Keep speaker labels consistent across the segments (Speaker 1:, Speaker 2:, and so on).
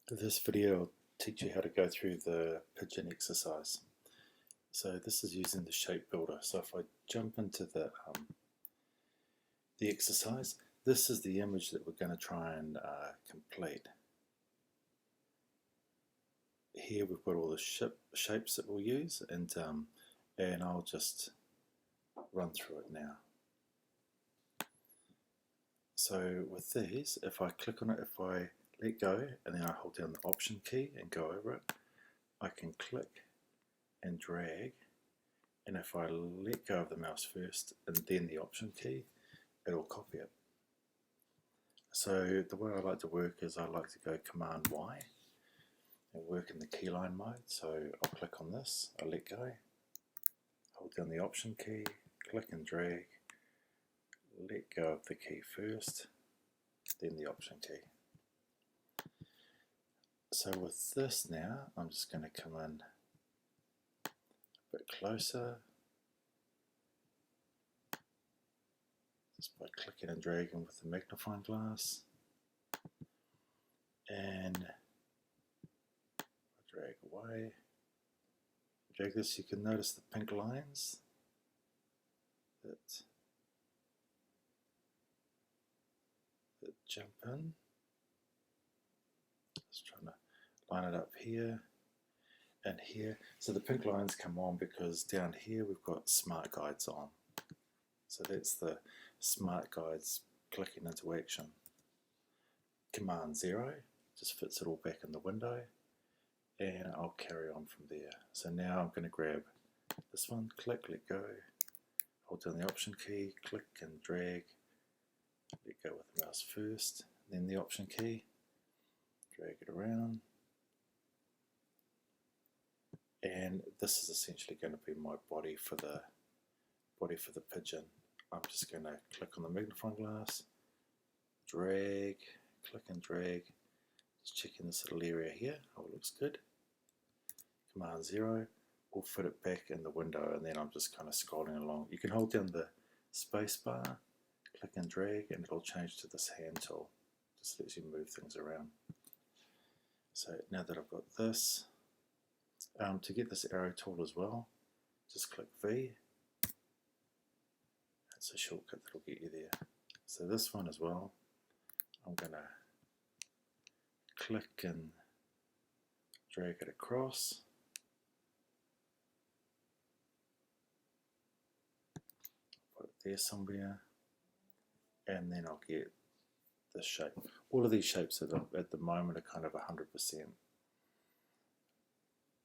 Speaker 1: This video will teach you how to go through the pigeon exercise. So this is using the shape builder. So if I jump into the exercise, this is the image that we're going to try and complete. Here we've got all the shapes that we'll use, and I'll just run through it now. So with these, if I click on it, if I let go and then I hold down the option key and go over it, I can click and drag, and if I let go of the mouse first and then the option key, it'll copy it. So the way I like to work is I like to go Command Y and work in the keyline mode. So I'll click on this, I let go, hold down the option key, click and drag, let go of the key first, then the option key. So with this now, I'm just going to come in a bit closer, just by clicking and dragging with the magnifying glass, and drag away, drag this. You can notice the pink lines that jump in. Just trying to line it up here and here. So the pink lines come on because down here we've got smart guides on. So that's the smart guides clicking into action. Command 0 just fits it all back in the window, and I'll carry on from there. So now I'm going to grab this one, click, let go, hold down the option key, click and drag, let go with the mouse first, then the option key, drag it around, and this is essentially going to be my body for the pigeon. I'm just going to click on the magnifying glass, drag, click and drag, just checking this little area here. Oh, it looks good. Command 0 will fit it back in the window, and then I'm just kind of scrolling along. You can hold down the space bar, click and drag, and it'll change to this hand tool. Just lets you move things around. So now that I've got this, to get this arrow tool as well, just click V. It's a shortcut that'll get you there. So this one as well, I'm going to click and drag it across. Put it there somewhere, and then I'll get this shape. All of these shapes at the moment are kind of 100%.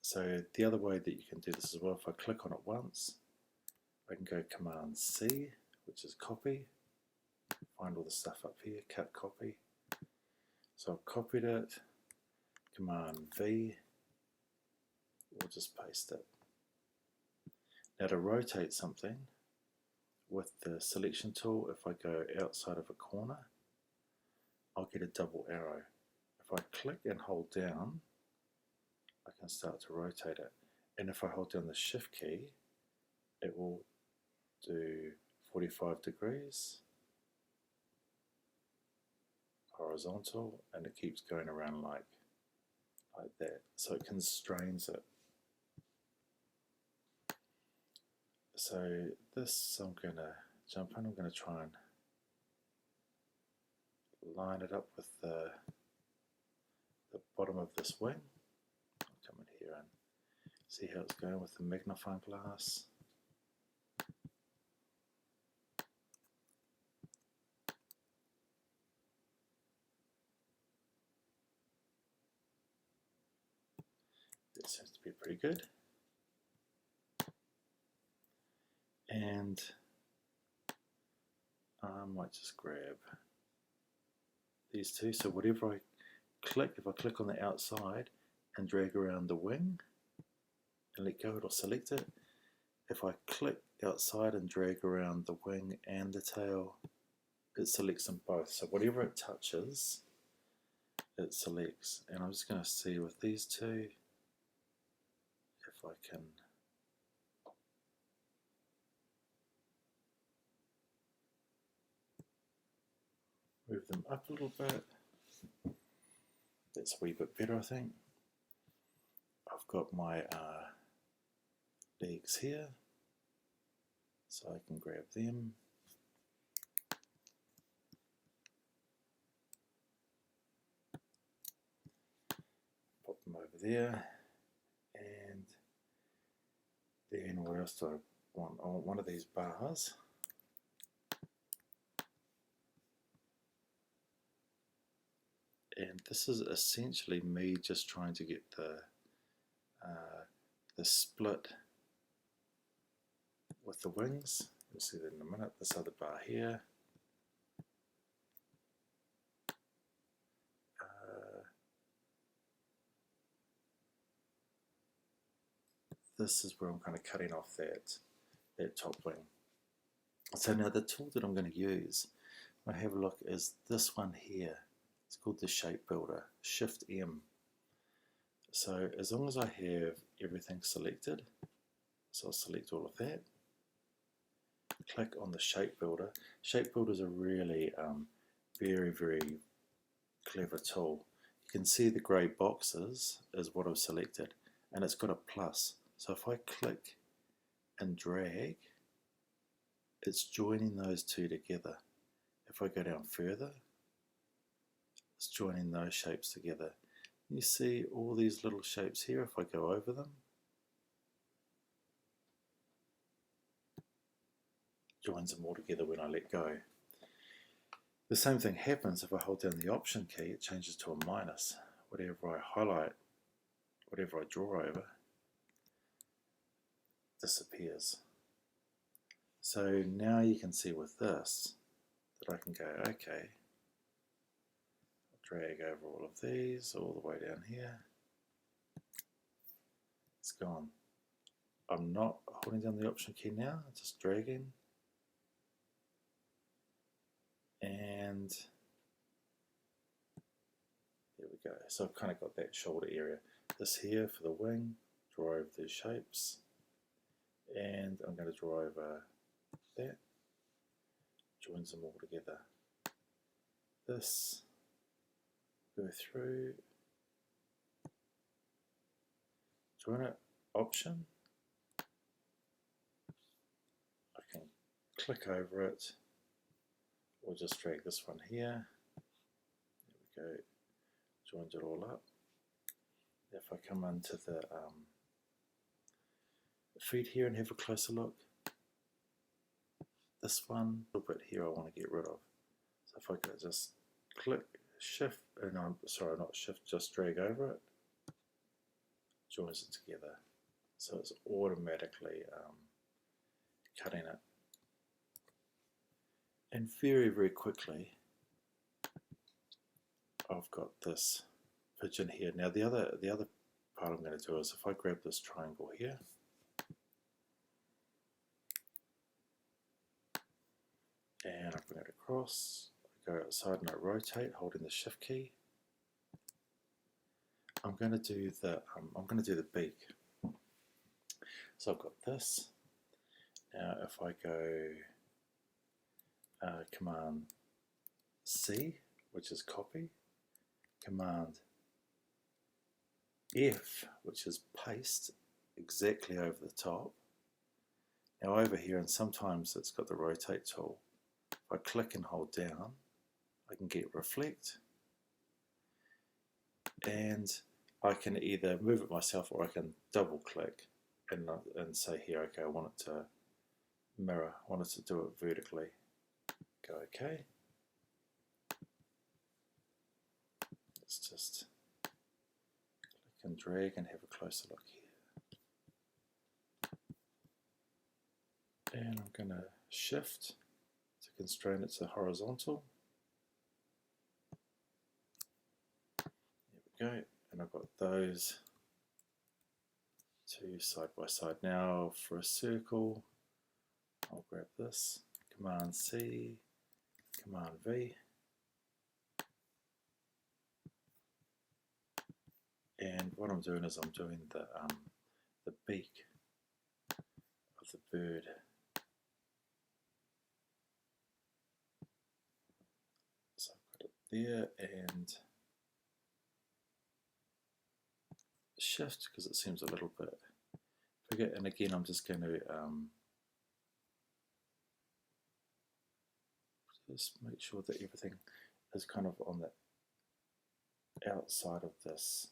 Speaker 1: So the other way that you can do this as well, if I click on it once, I can go Command C, which is copy, find all the stuff up here, cut copy. So I've copied it, Command V, we'll just paste it. Now to rotate something with the selection tool, if I go outside of a corner, I'll get a double arrow. If I click and hold down, I can start to rotate it. And if I hold down the Shift key, it will do 45 degrees horizontal, and it keeps going around like that. So it constrains it. So this, I'm going to jump in, I'm going to try and line it up with the bottom of this wing. I'll come in here and see how it's going with the magnifying glass. That seems to be pretty good. And I might just grab these two. So whatever I click, if I click on the outside and drag around the wing and let go, it'll select it. If I click outside and drag around the wing and the tail, it selects them both. So whatever it touches, it selects. And I'm just going to see with these two if I can move them up a little bit. That's a wee bit better, I think. I've got my legs here, so I can grab them. Put them over there, and then what else do I want? I want one of these bars. And this is essentially me just trying to get the split with the wings. You'll see that in a minute. This other bar here. This is where I'm kind of cutting off that top wing. So now the tool that I'm going to use, when I have a look, is this one here. It's called the shapebuilder, Shift M. So as long as I have everything selected, so I'll select all of that, click on the shapebuilder. Shapebuilder is a really very, very clever tool. You can see the grey boxes is what I've selected, and it's got a plus. So if I click and drag, it's joining those two together. If I go down further, it's joining those shapes together. You see all these little shapes here. If I go over them, joins them all together when I let go. The same thing happens if I hold down the Option key. It changes to a minus. Whatever I highlight, whatever I draw over, disappears. So now you can see with this that I can go, okay, I'll drag over all of these all the way down here. It's gone. I'm not holding down the Option key now, I'm just dragging. And there we go. So I've kind of got that shoulder area. This here for the wing, draw over these shapes. And I'm going to draw over that, joins them all together. This, go through, join it, Option. I can click over it, or just drag this one here. There we go, joins it all up. If I come into the feet here and have a closer look, this one, a little bit here I want to get rid of. So if I go just click, shift, and I'm sorry, not shift, just drag over it, joins it together. So it's automatically cutting it. And very, very quickly, I've got this pigeon here. Now the other part I'm going to do is if I grab this triangle here, and I bring it across, I go outside and I rotate, holding the Shift key. I'm going to do the beak. So I've got this. Now if I go Command C, which is copy, Command F, which is paste exactly over the top. Now over here, and sometimes it's got the rotate tool. If I click and hold down, I can get reflect, and I can either move it myself or I can double click and say here, okay, I want it to mirror, I want it to do it vertically. Go okay. Let's just click and drag and have a closer look here. And I'm going to shift to constrain it to horizontal. There we go. And I've got those two side by side. Now for a circle, I'll grab this, Command C, Command V, and what I'm doing is I'm doing the beak of the bird. So I've got it there, and shift because it seems a little bit bigger, and again I'm just going to just make sure that everything is kind of on the outside of this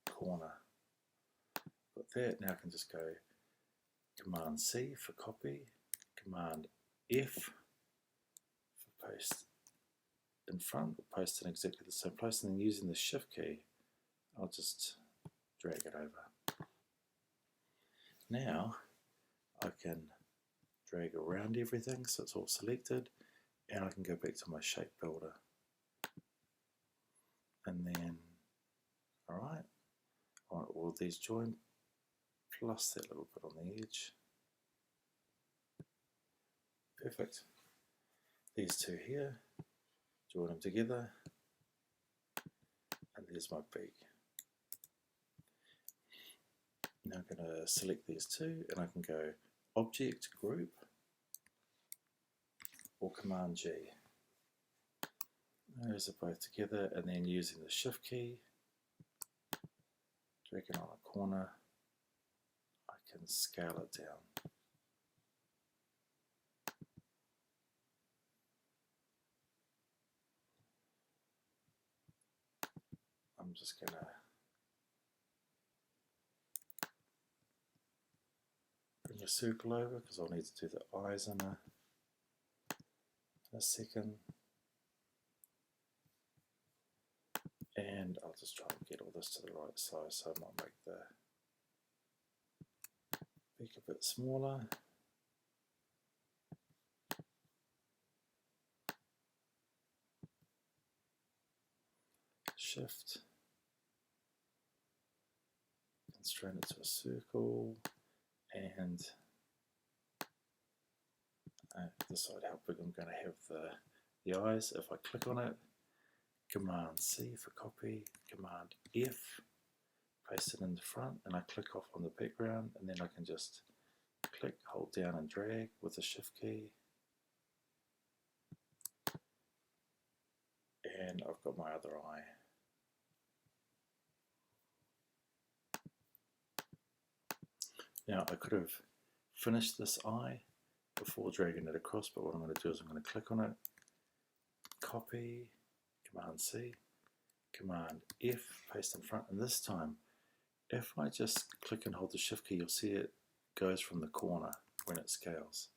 Speaker 1: corner. Got that. Now I can just go Command C for copy, Command F for paste in front, or paste in exactly the same place, and then using the Shift key I'll just drag it over. Now I can drag around everything so it's all selected, and I can go back to my shape builder, and then alright, I want all of these joined plus that little bit on the edge. Perfect. These two here, join them together, and there's my beak. Now I'm going to select these two, and I can go Object, Group, or Command G. Those are both together, and then using the Shift key, dragging on a corner, I can scale it down. I'm just going to bring a circle over because I'll need to do the eyes in a second. And I'll just try and get all this to the right size, so I might make the beak a bit smaller. Shift, constrain it to a circle, and decide how big I'm going to have the eyes. If I click on it, Command C for copy, Command F, paste it in the front, and I click off on the background, and then I can just click, hold down and drag with the Shift key, and I've got my other eye. Now I could have finished this eye before dragging it across, but what I'm going to do is I'm going to click on it, copy, Command C, Command F, paste in front, and this time if I just click and hold the Shift key, you'll see it goes from the corner when it scales,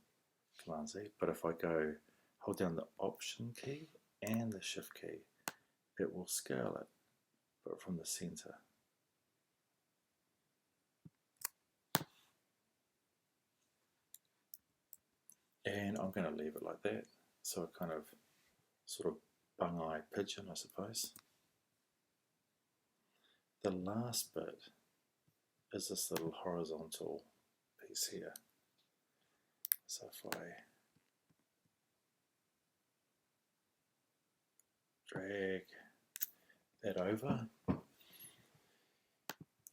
Speaker 1: Command Z, but if I go hold down the Option key and the Shift key, it will scale it, but from the center. And I'm going to leave it like that, so a kind of sort of bung-eye pigeon, I suppose. The last bit is this little horizontal piece here. So if I drag that over,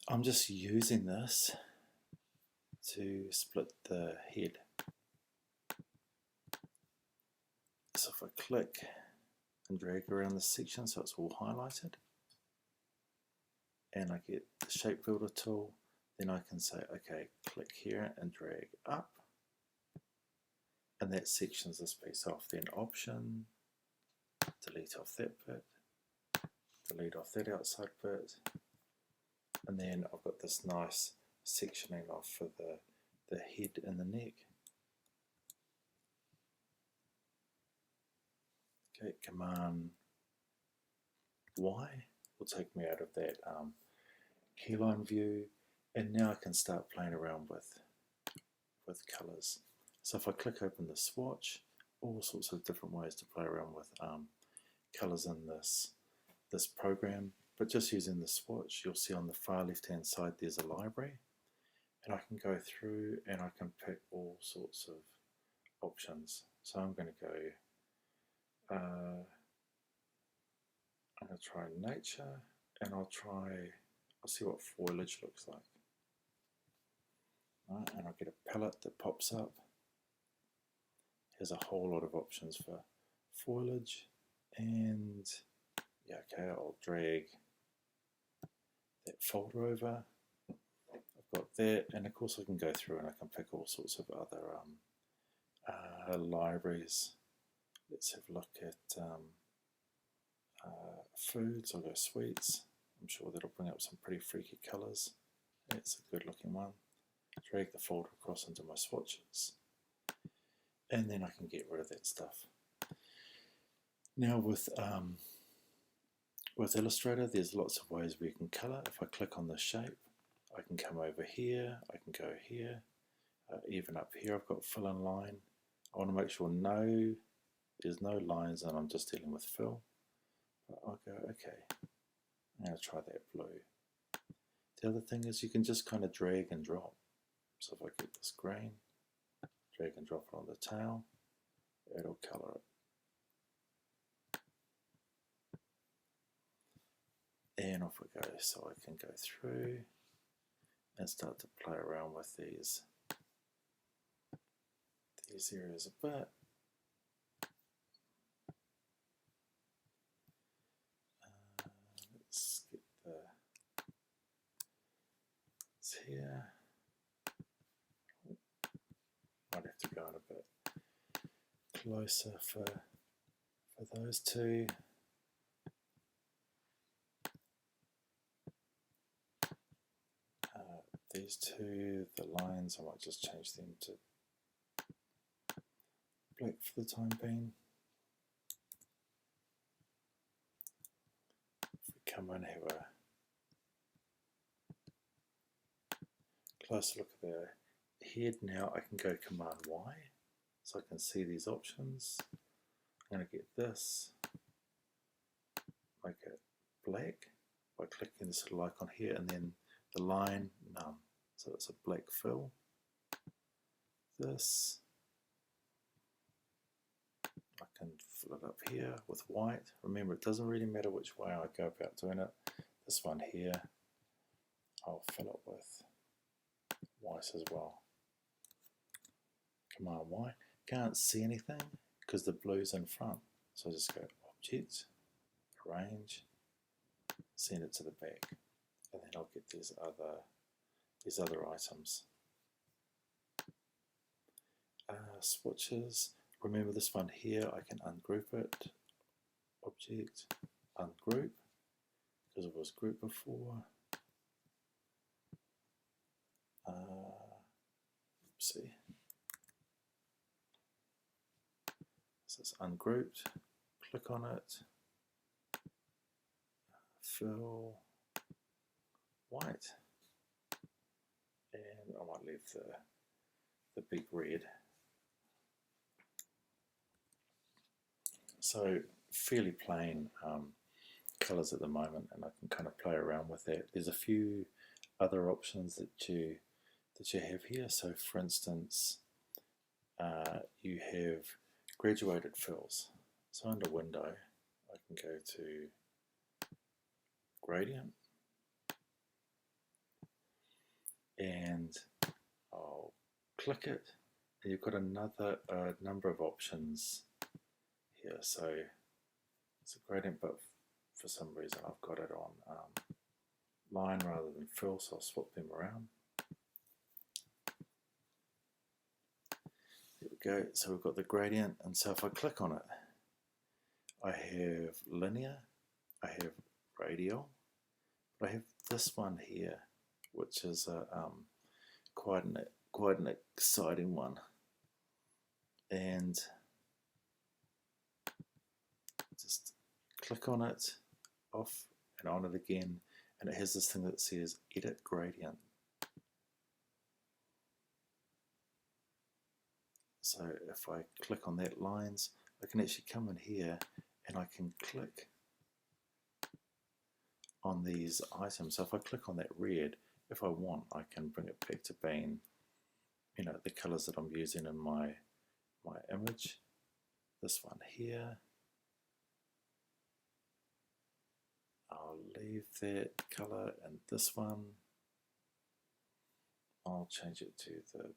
Speaker 1: I'm just using this to split the head. So if I click and drag around this section so it's all highlighted, and I get the shape builder tool, then I can say, okay, click here and drag up, and that sections this piece off. Then Option, delete off that bit, delete off that outside bit, and then I've got this nice sectioning off for the head and the neck. Okay, Command Y will take me out of that keyline view, and now I can start playing around with colors. So if I click open the swatch, all sorts of different ways to play around with colors in this program, but just using the swatch, you'll see on the far left hand side there's a library, and I can go through and I can pick all sorts of options. So I'm going to go I'm going to try nature, and I'll see what foliage looks like. Right, and I'll get a palette that pops up. Here's a whole lot of options for foliage, and yeah, okay, I'll drag that that folder over. I've got that, and of course I can go through and I can pick all sorts of other libraries. Let's have a look at foods. I'll go sweets. I'm sure that'll bring up some pretty freaky colours. It's a good looking one. Drag the folder across into my swatches, and then I can get rid of that stuff. Now with Illustrator, there's lots of ways we can colour. If I click on the shape, I can come over here, I can go here, even up here I've got fill and line. I want to make sure there's no lines and I'm just dealing with fill. But I'll go, okay, I'm going to try that blue. The other thing is you can just kind of drag and drop. So if I get this green, drag and drop it on the tail, it'll colour it. And off we go, so I can go through and start to play around with these areas a bit. Let's get it's here. Might have to go in a bit closer for those two. These two, the lines, I might just change them to black for the time being. If we come in, have a closer look at the head now, I can go Command Y, so I can see these options. I'm going to get this, make it black by clicking this little icon here, and then the line, none. So it's a black fill. This, I can fill it up here with white. Remember, it doesn't really matter which way I go about doing it. This one here, I'll fill it with white as well. Command Y. Can't see anything because the blue's in front. So I just go Object, Arrange, send it to the back, and then I'll get these other items. Swatches. Remember this one here, I can ungroup it. Object, Ungroup, because it was grouped before. See. So it's ungrouped. Click on it. Fill white, and I might leave the big red. So fairly plain colours at the moment, and I can kind of play around with that. There's a few other options that you have here. So for instance, you have graduated fills. So under Window, I can go to Gradient, and I'll click it, and you've got another number of options here. So it's a gradient, but for some reason I've got it on line rather than fill, so I'll swap them around. There we go. So we've got the gradient, and so if I click on it, I have linear, I have radial, but I have this one here, which is quite an exciting one. And just click on it, off and on it again, and it has this thing that says Edit Gradient. So if I click on that lines, I can actually come in here and I can click on these items. So if I click on that red, if I want, I can bring it back to being, you know, the colors that I'm using in my image. This one here, I'll leave that color, and this one, I'll change it to the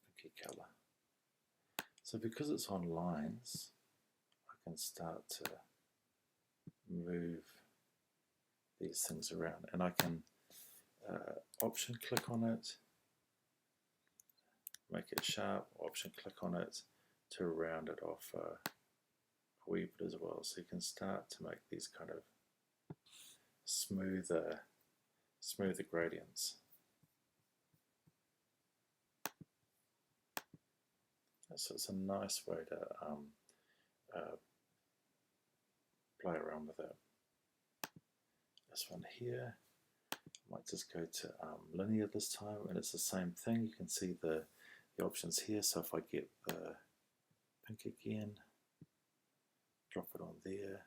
Speaker 1: pinky color. So because it's on lines, I can start to move these things around, and I can option click on it, make it sharp, option click on it to round it off a wee bit as well, so you can start to make these kind of smoother gradients. So it's a nice way to play around with it. This one here, I might just go to linear this time, and it's the same thing. You can see the options here. So if I get the pink again, drop it on there,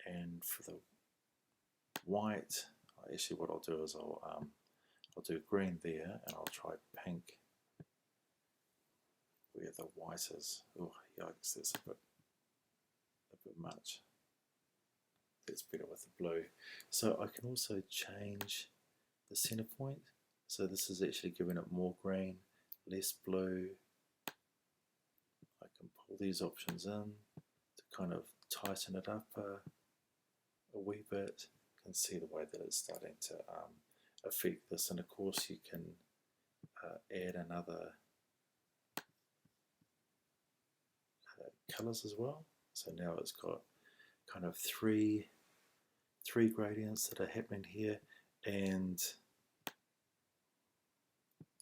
Speaker 1: and for the white, actually what I'll do is I'll do green there, and I'll try pink where the white is. Oh yikes, that's a bit much. That's better with the blue. So I can also change the center point. So this is actually giving it more green, less blue. I can pull these options in to kind of tighten it up a wee bit. You can see the way that it's starting to affect this, and of course you can add another colors as well. So now it's got kind of three gradients that are happening here, and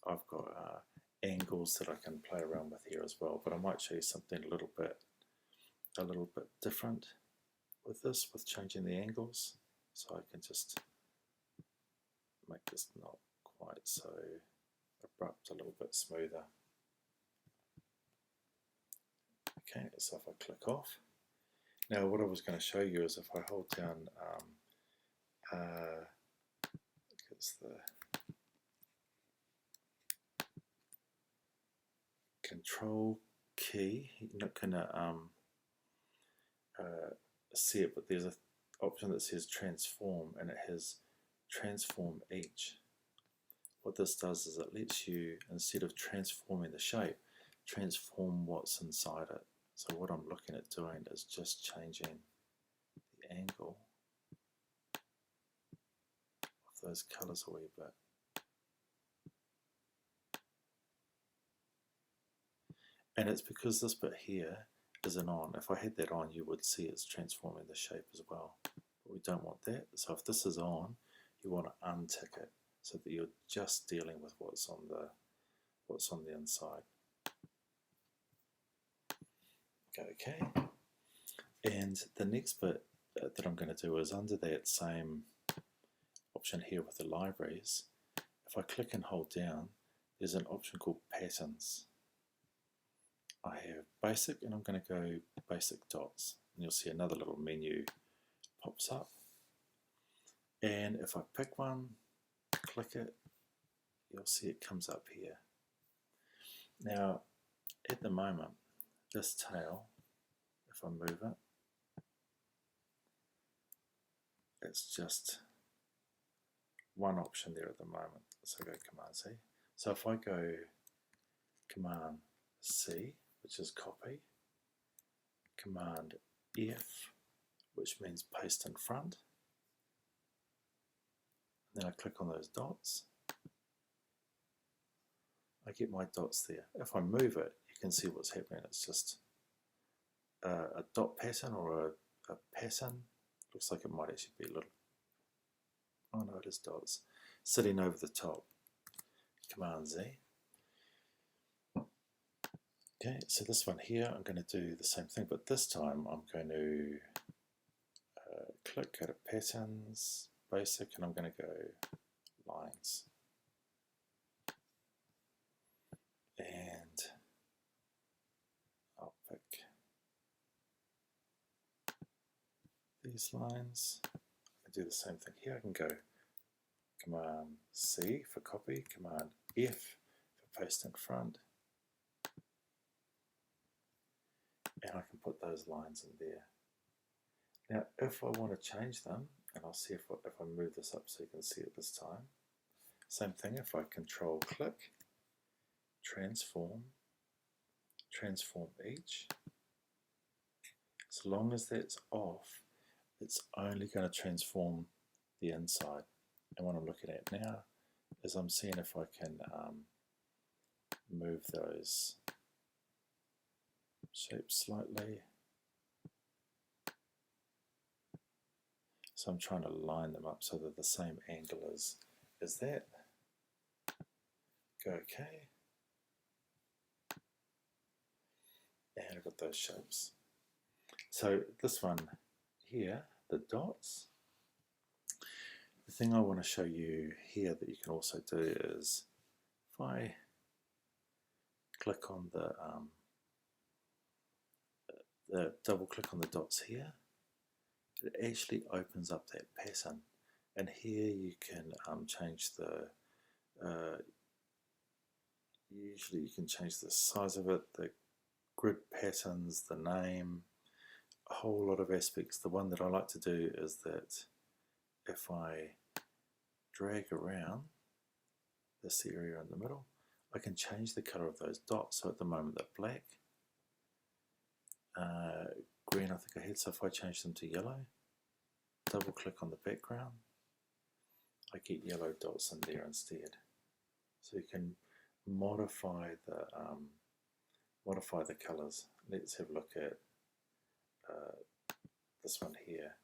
Speaker 1: I've got angles that I can play around with here as well. But I might show you something a little bit different with this, with changing the angles. So I can just make this not quite so abrupt, a little bit smoother. Okay, so if I click off. Now what I was going to show you is if I hold down it's the control key. You're not going to see it, but there's an option that says transform, and it has transform each. What this does is it lets you, instead of transforming the shape, transform what's inside it. So what I'm looking at doing is just changing the angle of those colours a wee bit. And it's because this bit here isn't on. If I had that on, you would see it's transforming the shape as well. But we don't want that. So if this is on, you want to untick it so that you're just dealing with what's on the inside. Okay. And the next bit that I'm going to do is under that same option here with the libraries. If I click and hold down, there's an option called patterns. I have basic, and I'm going to go basic dots, and you'll see another little menu pops up, and if I pick one, click it, you'll see it comes up here. Now at the moment, this tail, if I move it, it's just one option there at the moment. So go Command C. So if I go Command C, which is copy, Command F, which means paste in front, and then I click on those dots, I get my dots there. If I move it, you can see what's happening. It's just a dot pattern or a pattern. Looks like it might actually be a little, oh no, it is dots, sitting over the top. Command Z. Okay, so this one here, I'm going to do the same thing, but this time I'm going to click, go to patterns, basic, and I'm going to go lines. And I'll pick these lines. I can do the same thing here. I can go Command C for copy, Command F for paste in front, and I can put those lines in there. Now if I want to change them, and I'll see if I move this up so you can see it this time, same thing. If I control click, transform each, as long as that's off, it's only going to transform the inside. And what I'm looking at now is I'm seeing if I can move those shapes slightly. So I'm trying to line them up so they're the same angle as that. Go OK. And I've got those shapes. So this one here, the dots, the thing I want to show you here that you can also do is if I click on the double click on the dots here, it actually opens up that pattern, and here you can change the usually you can change the size of it, the grid patterns, the name, a whole lot of aspects. The one that I like to do is that if I drag around this area in the middle, I can change the color of those dots. So at the moment they're black, green I think I had, so if I change them to yellow, double click on the background, I get yellow dots in there instead. So you can modify the colors. Let's have a look at this one here.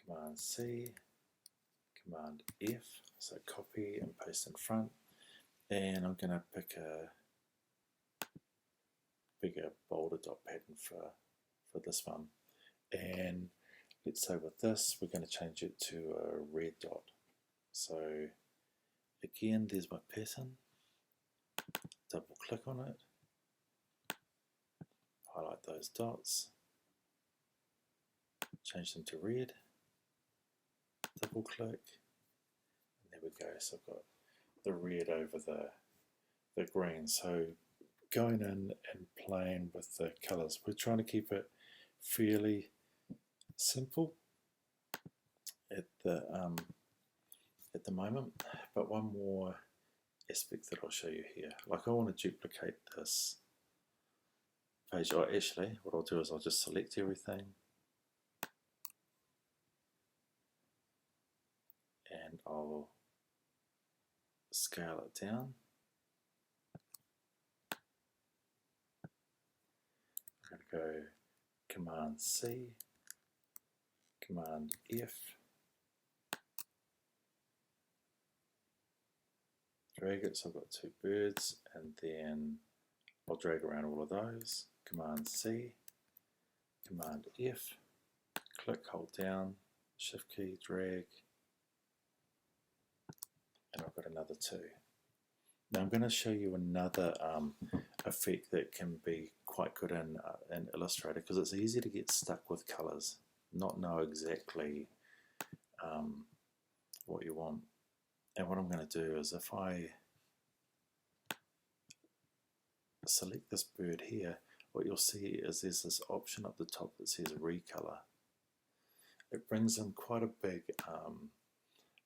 Speaker 1: Command C, Command F, so copy and paste in front, and I'm going to pick a bigger, bolder dot pattern for this one. And let's say with this, we're going to change it to a red dot. So again, there's my pattern. Double click on it, highlight those dots, change them to red, double click, and there we go. So I've got the red over the green. So going in and playing with the colors, we're trying to keep it fairly simple at the moment. But one more aspect that I'll show you here. Like I want to duplicate this page. Or actually, what I'll do is I'll just select everything and I'll scale it down. I'm going to go Command C, Command F, drag it so I've got two birds, and then I'll drag around all of those. Command C, Command F, click, hold down, Shift key, drag, and I've got another two. Now I'm going to show you another effect that can be quite good in Illustrator, because it's easy to get stuck with colours, not know exactly what you want. And what I'm going to do is if I select this bird here, what you'll see is there's this option up the top that says recolor. It brings in quite a big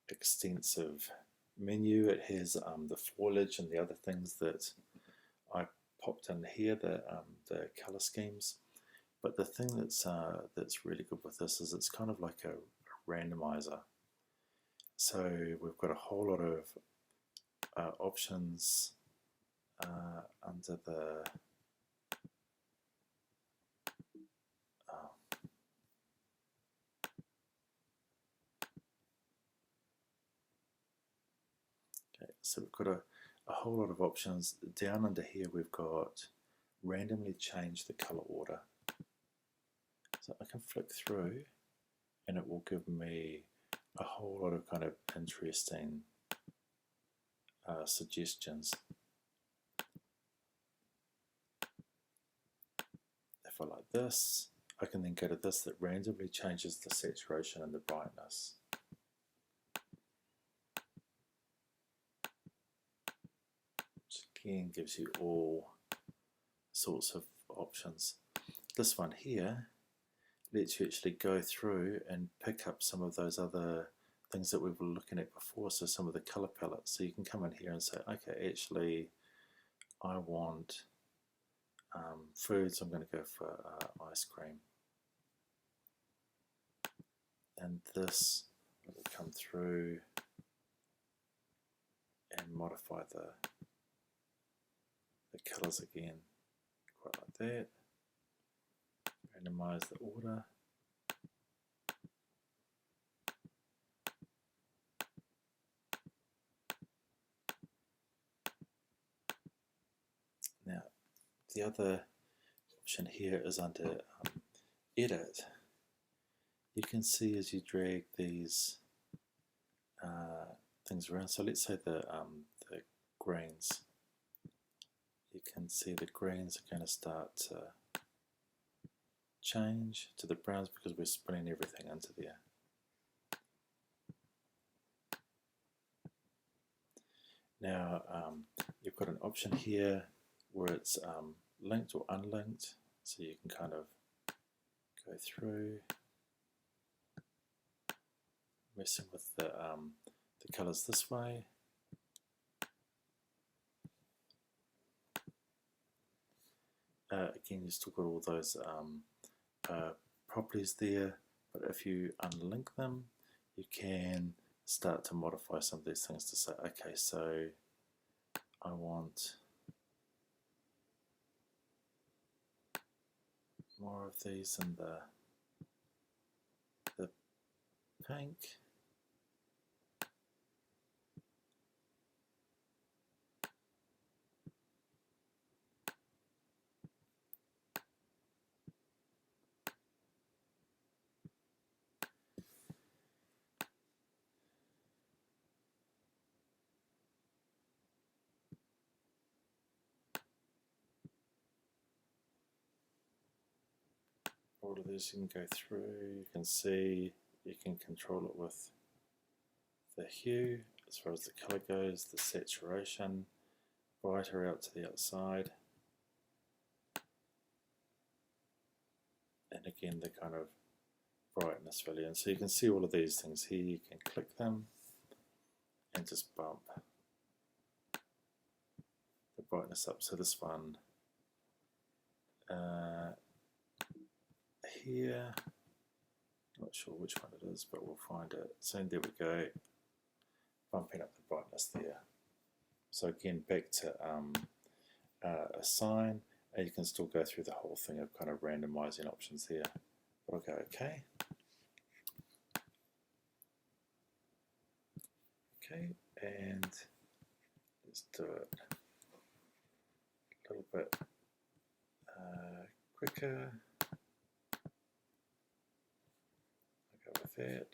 Speaker 1: extensive menu. It has the foliage and the other things that I popped in here, the color schemes. But the thing that's really good with this is it's kind of like a randomizer. So we've got a whole lot of options under the so we've got a whole lot of options. Down under here we've got randomly change the color order. So I can flick through and it will give me a whole lot of kind of interesting suggestions. If I like this, I can then go to this that randomly changes the saturation and the brightness. Which again gives you all sorts of options. This one here lets you actually go through and pick up some of those other things that we were looking at before, so some of the color palettes. So you can come in here and say, okay, actually I want foods, I'm going to go for ice cream. and this will come through and modify the colours again, quite like that. Randomize the order. Now, the other option here is under Edit. You can see as you drag these things around. So let's say the greens. You can see the greens are going to start to change to the browns because we're splitting everything into there. Now you've got an option here where it's linked or unlinked, so you can kind of go through, messing with the colours this way. Again, you've still got all those properties there, but if you unlink them, you can start to modify some of these things to say, okay, so I want more of these in the pink. All of this you can go through, you can see, you can control it with the hue as far as the colour goes, the saturation, brighter out to the outside, and again the kind of brightness value. And so you can see all of these things here, you can click them and just bump the brightness up. So this one here, not sure which one it is, but we'll find it. So there we go, bumping up the brightness there. So again, back to assign, and you can still go through the whole thing of kind of randomizing options here. But I'll go OK. Okay, and let's do it a little bit quicker. I'll go with that.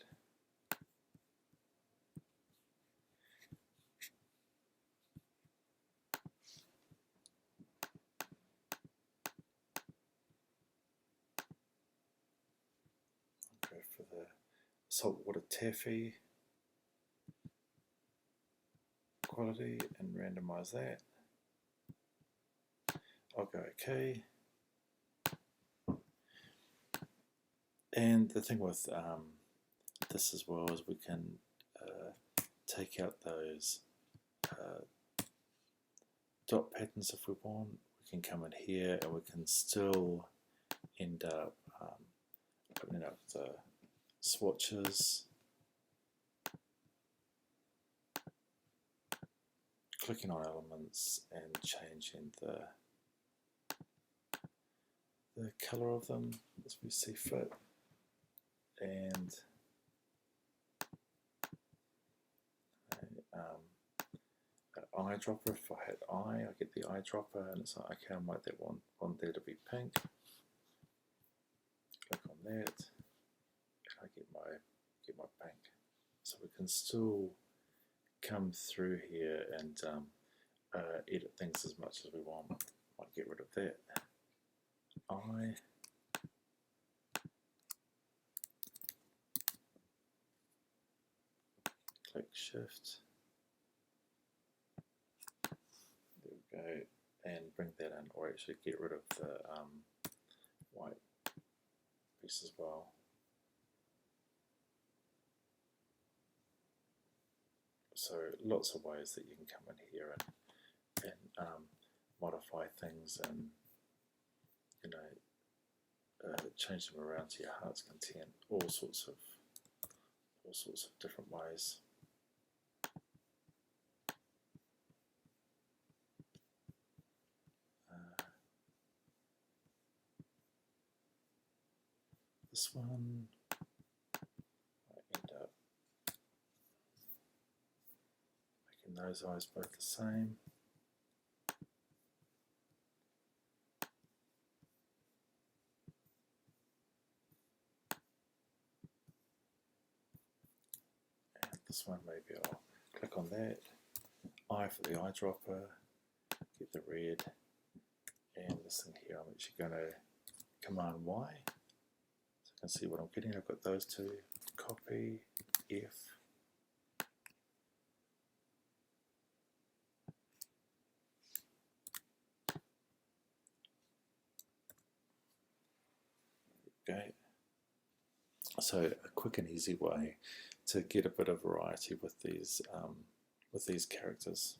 Speaker 1: I'll go for the saltwater taffy quality and randomize that. I'll go OK. And the thing with this as well is we can take out those dot patterns if we want. We can come in here and we can still end up opening up the swatches, clicking on elements and changing the colour of them as we see fit. And an eyedropper, if I had eye, I get the eyedropper and it's like, okay, I might want there to be pink. Click on that and I get my pink. So we can still come through here and edit things as much as we want. Might get rid of that. Eye. Click Shift. There we go, and bring that in, or actually get rid of the white piece as well. So lots of ways that you can come in here and modify things and change them around to your heart's content. All sorts of all sorts of different ways. This one I end up making those eyes both the same. And this one, maybe I'll click on that. Eye for the eyedropper, get the red, and this thing here I'm actually going to Command Y. So you can see what I'm getting. I've got those two. Copy, F. Okay. So a quick and easy way to get a bit of variety with these characters.